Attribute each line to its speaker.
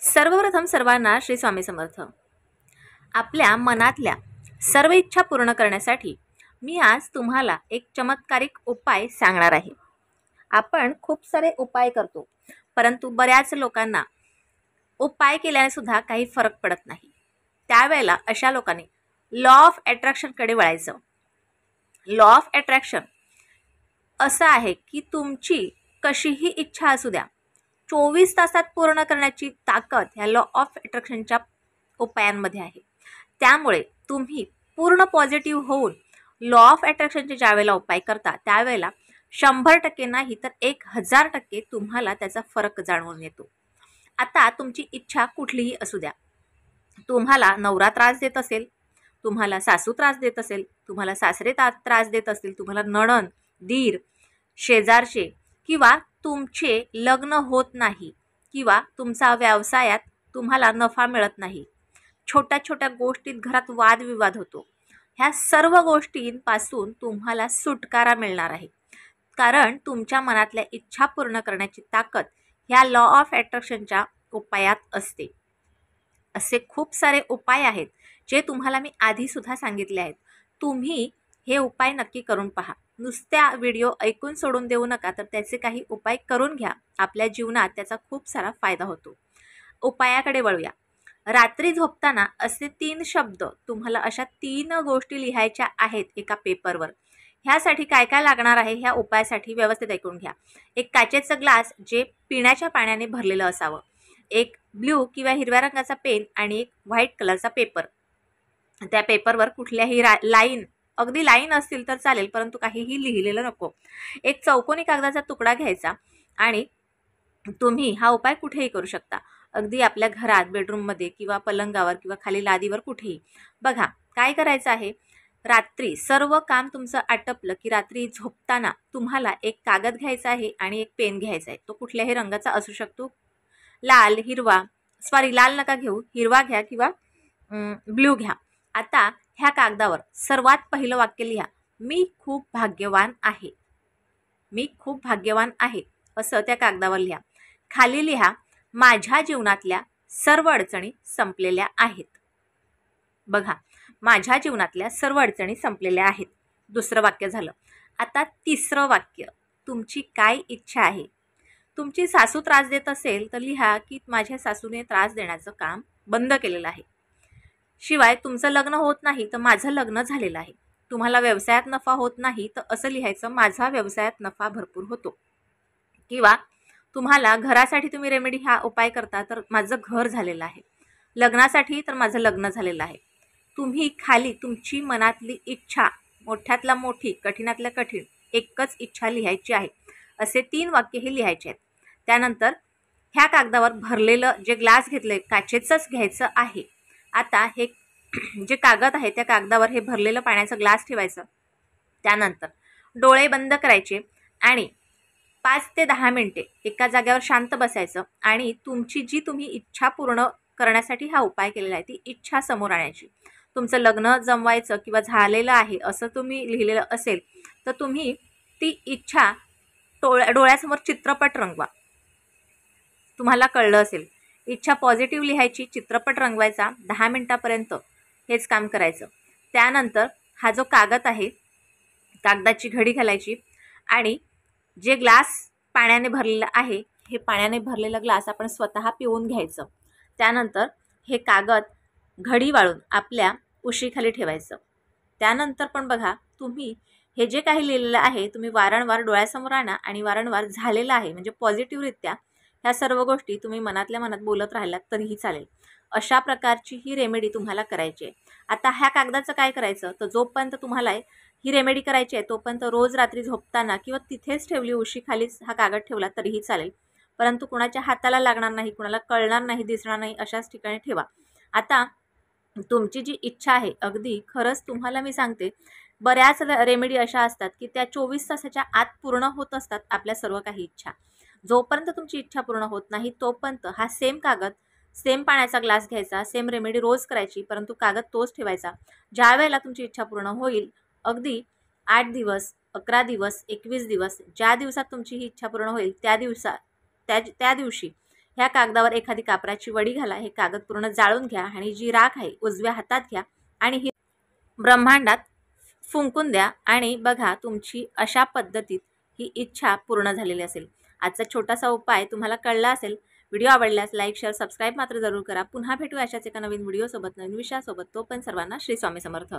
Speaker 1: सर्वप्रथम सर्वांना श्री स्वामी समर्थ। आपल्या मनातल्या सर्व इच्छा पूर्ण करण्यासाठी मी आज तुम्हाला एक चमत्कारिक उपाय सांगणार आहे। आपण खूप सारे उपाय करतो, परंतु बऱ्याच लोकांना उपाय केल्याने सुद्धा काही फरक पडत नाही। त्यावेळेला अशा लोकांनी लॉ ऑफ अट्रॅक्शनकडे वळायचं। लॉ ऑफ अट्रॅक्शन असं आहे की तुमची कशीही इच्छा असू द्या, 24 तासात पूर्ण करण्याची ताकद ह्या लॉ ऑफ अट्रॅक्शनच्या उपायांमध्ये आहे। त्यामुळे तुम्ही पूर्ण पॉझिटिव्ह होऊन लॉ ऑफ अट्रॅक्शनचे ज्यावेळेला उपाय करता त्यावेळेला 100% नाही तर 1000% तुम्हाला त्याचा फरक जाणवून येतो। आता तुमची इच्छा कुठलीही असू द्या, तुम्हाला नवरा त्रास देत असेल, तुम्हाला सासू त्रास देत असेल, तुम्हाला सासरे त्रास देत असतील, तुम्हाला नणंद, दीर, शेजारचे किंवा तुमचे लग्न होत नाही किंवा तुमचा व्यवसायात तुम्हाला नफा मिळत नाही, छोट्या छोट्या गोष्टीत घरात वादविवाद होतो, ह्या सर्व गोष्टींपासून तुम्हाला सुटकारा मिळणार आहे। कारण तुमच्या मनातल्या इच्छा पूर्ण करण्याची ताकद ह्या लॉ ऑफ अट्रॅक्शनच्या उपायात असते। असे खूप सारे उपाय आहेत जे तुम्हाला मी आधी सुद्धा सांगितले आहेत। तुम्ही हे उपाय नक्की करून पहा। नुसत्या व्हिडिओ ऐकून सोडून देऊ नका, तर त्याचे काही उपाय करून घ्या। आपल्या जीवनात त्याचा खूप सारा फायदा होतो। उपायाकडे वळूया। रात्री झोपताना असे 3 शब्द, तुम्हाला अशा 3 गोष्टी लिहायच्या आहेत एका पेपरवर। ह्यासाठी काय काय लागणार आहे ह्या उपायासाठी व्यवस्थित ऐकून घ्या। एक काचेचा ग्लास जे पिण्याच्या पाण्याने भरलेलं असावं, एक ब्ल्यू किंवा हिरव्या रंगाचा पेन आणि एक व्हाईट कलरचा पेपर। त्या पेपरवर कुठल्याही लाईन, अगदी लाईन असतील तर चालेल, परंतु काहीही लिहिलेलं नको। एक चौकोनी कागदाचा तुकडा घ्यायचा आणि तुम्ही हा उपाय कुठेही करू शकता, अगदी आपल्या घरात, बेडरूममध्ये किंवा पलंगावर किंवा खाली लादीवर कुठेही। बघा काय करायचं आहे, रात्री सर्व काम तुमचं आटपलं की रात्री झोपताना तुम्हाला एक कागद घ्यायचा आहे आणि एक पेन घ्यायचा आहे। तो कुठल्याही रंगाचा असू शकतो, लाल, हिरवा, लाल नका घेऊ, हिरवा घ्या किंवा ब्ल्यू घ्या। आता ह्या कागदावर सर्वात पहिलं वाक्य लिहा, मी खूप भाग्यवान आहे। मी खूप भाग्यवान आहे असं त्या कागदावर लिहा। खाली लिहा, माझ्या जीवनातल्या सर्व अडचणी संपलेल्या आहेत। बघा, माझ्या जीवनातल्या सर्व अडचणी संपलेल्या आहेत। दुसरं वाक्य झालं। आता तिसरं वाक्य, तुमची काय इच्छा आहे। तुमची सासू त्रास देत असेल तर लिहा की माझ्या सासूने त्रास देण्याचं काम बंद केलेलं आहे। शिवाय तुमचं लग्न होत नाही तर माझं लग्न झालेलं आहे। तुम्हाला व्यवसायात नफा होत नाही तर असं लिहायचं, माझा व्यवसायात नफा भरपूर होतो। किंवा तुम्हाला घरासाठी तुम्ही रेमेडी हा उपाय करता तर माझं घर झालेलं आहे, लग्नासाठी तर माझं लग्न झालेलं आहे। तुम्ही खाली तुमची मनातली इच्छा, मोठ्यातला मोठी, कठीणातल्या कठीण एकच इच्छा लिहायची आहे। असे 3 वाक्य हे लिहायचे आहेत। त्यानंतर ह्या कागदावर भरलेलं जे ग्लास घेतलंय काचेचंच घ्यायचं आहे। आता हे जे कागद आहे त्या कागदावर हे भरलेलं पाण्याचं ग्लास ठेवायचं। त्यानंतर डोळे बंद करायचे आणि 5 ते 10 मिनिटे एका जागेवर शांत बसायचं आणि तुमची जी तुम्ही इच्छा पूर्ण करण्यासाठी हा उपाय केलेला आहे ती इच्छा समोर आणायची। तुमचं लग्न जमवायचं किंवा झालेलं आहे असं तुम्ही लिहिलेलं असेल तर तुम्ही ती इच्छा डोळ्यासमोर चित्रपट रंगवा। तुम्हाला कळलं असेल, इच्छा पॉझिटिव्ह लिहायची, चित्रपट रंगवायचा, 10 मिनिटापर्यंत हेच काम करायचं। त्यानंतर हा जो कागद आहे, कागदाची घडी घालायची आणि जे ग्लास पाण्याने भरलेलं आहे, हे पाण्याने भरलेला ग्लास आपण स्वतः पिऊन घ्यायचं। त्यानंतर हे कागद घडी वाळून आपल्या उशीखाली ठेवायचं। त्यानंतर पण बघा, तुम्ही हे जे काही लिहिलेलं आहे तुम्ही वारंवार डोळ्यासमोर आणा आणि वारंवार झालेलं आहे म्हणजे पॉझिटिव्हरित्या ह्या सर्व गोष्टी तुम्ही मनातल्या मनात बोलत राहिलात तरीही चालेल। अशा प्रकारची ही रेमेडी तुम्हाला करायची आहे। आता ह्या कागदाचं काय करायचं, तर जोपर्यंत तुम्हाला ही रेमेडी करायची आहे तोपर्यंत रोज रात्री झोपताना किंवा तिथेच ठेवली उशीखालीच हा कागद ठेवला तरीही चालेल, परंतु कुणाच्या हाताला लागणार नाही, कुणाला कळणार नाही, दिसणार नाही, अशाच ठिकाणी ठेवा। आता तुमची जी इच्छा आहे, अगदी खरंच तुम्हाला मी सांगते, बऱ्याच रेमेडी अशा असतात की त्या 24 तासाच्या आत पूर्ण होत असतात आपल्या सर्व काही इच्छा। जोपर्यंत तुमची इच्छा पूर्ण होत नाही तोपर्यंत हा सेम कागद, सेम पाण्याचा ग्लास घ्यायचा, सेम रेमेडी रोज करायची, परंतु कागद तोच ठेवायचा। ज्या वेळेला तुमची इच्छा पूर्ण होईल, अगदी 8 दिवस, 11 दिवस, 21 दिवस, ज्या दिवसात तुमची ही इच्छा पूर्ण होईल त्या दिवशी ह्या कागदावर एखादी कापराची वडी घाला. हे कागद पूर्ण जाळून घ्या आणि जी राख आहे उजव्या हातात घ्या आणि ही ब्रह्मांडात फुंकून द्या आणि बघा तुमची अशा पद्धतीत ही इच्छा पूर्ण झालेली असेल. आजचा छोटासा उपाय तुम्हाला कळला असेल. व्हिडिओ आवडल्यास लाईक, शेअर, सबस्क्राईब मात्र जरूर करा. पुन्हा भेटू अशाच एका नवीन व्हिडिओसोबत, नवीन विषयासोबत. तोपर्यंत सर्वांना श्री स्वामी समर्थ.